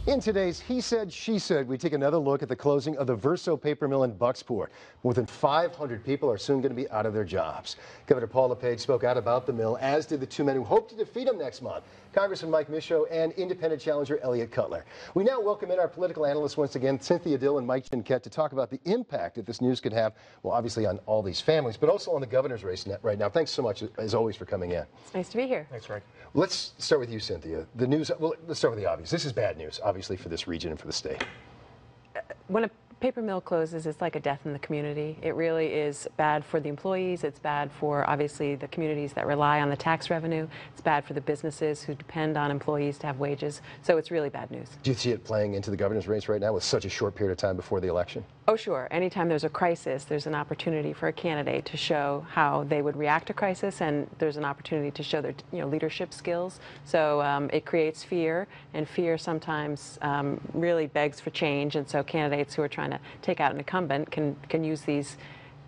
In today's He Said, She Said, we take another look at the closing of the Verso paper mill in Bucksport. More than 500 people are soon going to be out of their jobs. Governor Paul LePage spoke out about the mill, as did the two men who hope to defeat him next month, Congressman Mike Cianchette and independent challenger Elliott Cutler. We now welcome in our political analysts once again, Cynthia Dill and Mike Cianchette, to talk about the impact that this news could have, well, obviously on all these families, but also on the governor's race right now. Thanks so much, as always, for coming in. It's nice to be here. Thanks, Greg. Let's start with you, Cynthia. The news, well, let's start with the obvious. This is bad news, obviously, for this region and for the state. When a paper mill closes, it's like a death in the community. It really is bad for the employees. It's bad for, obviously, the communities that rely on the tax revenue. It's bad for the businesses who depend on employees to have wages. So it's really bad news. Do you see it playing into the governor's race right now with such a short period of time before the election? Oh, sure. Anytime there's a crisis, there's an opportunity for a candidate to show how they would react to crisis, and there's an opportunity to show their leadership skills. So it creates fear, and fear sometimes really begs for change. And so candidates who are trying to take out an incumbent can use these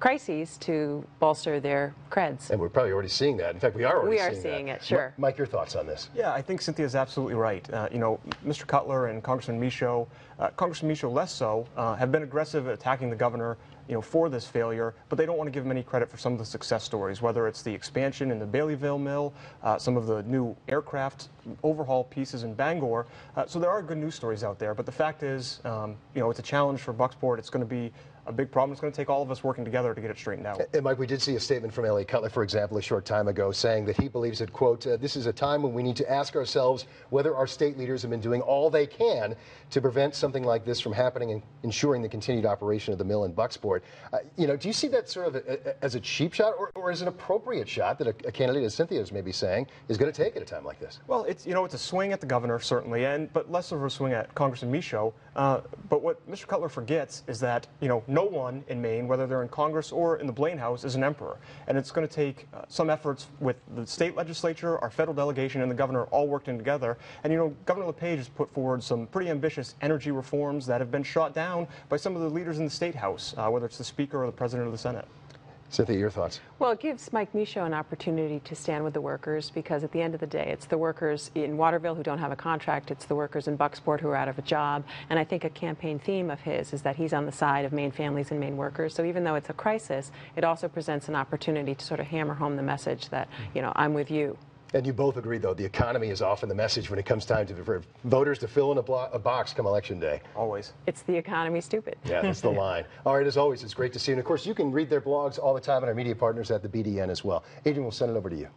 crises to bolster their creds. And we're probably already seeing that. In fact, we are already seeing it, sure. Mike, your thoughts on this? Yeah, I think Cynthia's absolutely right. Mr. Cutler and Congressman Cianchette, Congressman Cianchette less so, have been aggressive at attacking the governor for this failure, but they don't want to give him any credit for some of the success stories, whether it's the expansion in the Baileyville mill, some of the new aircraft overhaul pieces in Bangor. So there are good news stories out there, but the fact is, it's a challenge for Bucksport. It's going to be a big problem. It's going to take all of us working together to get it straightened out. And Mike, we did see a statement from Elliott Cutler, for example, a short time ago, saying that he believes that, quote, this is a time when we need to ask ourselves whether our state leaders have been doing all they can to prevent something like this from happening and ensuring the continued operation of the mill in Bucksport. Do you see that sort of as a cheap shot or as an appropriate shot that a candidate, as Cynthia is maybe saying, is going to take at a time like this? Well, it's a swing at the governor, certainly, but less of a swing at Congressman Cianchette. But what Mr. Cutler forgets is that, no one in Maine, whether they're in Congress or in the Blaine House, is an emperor. And it's going to take some efforts with the state legislature, our federal delegation, and the governor all working together. And, Governor LePage has put forward some pretty ambitious energy reforms that have been shot down by some of the leaders in the State House, whether it's the Speaker or the President of the Senate. Cynthia, your thoughts? Well, it gives Mike Cianchette an opportunity to stand with the workers, because at the end of the day, it's the workers in Waterville who don't have a contract. It's the workers in Bucksport who are out of a job. And I think a campaign theme of his is that he's on the side of Maine families and Maine workers. So even though it's a crisis, it also presents an opportunity to sort of hammer home the message that, I'm with you. And you both agree, though, the economy is often the message when it comes time for voters to fill in a box come Election Day. Always. It's the economy, stupid. Yeah, that's the line. All right, as always, it's great to see you. And, of course, you can read their blogs all the time at our media partners at the BDN as well. Adrian, we'll send it over to you.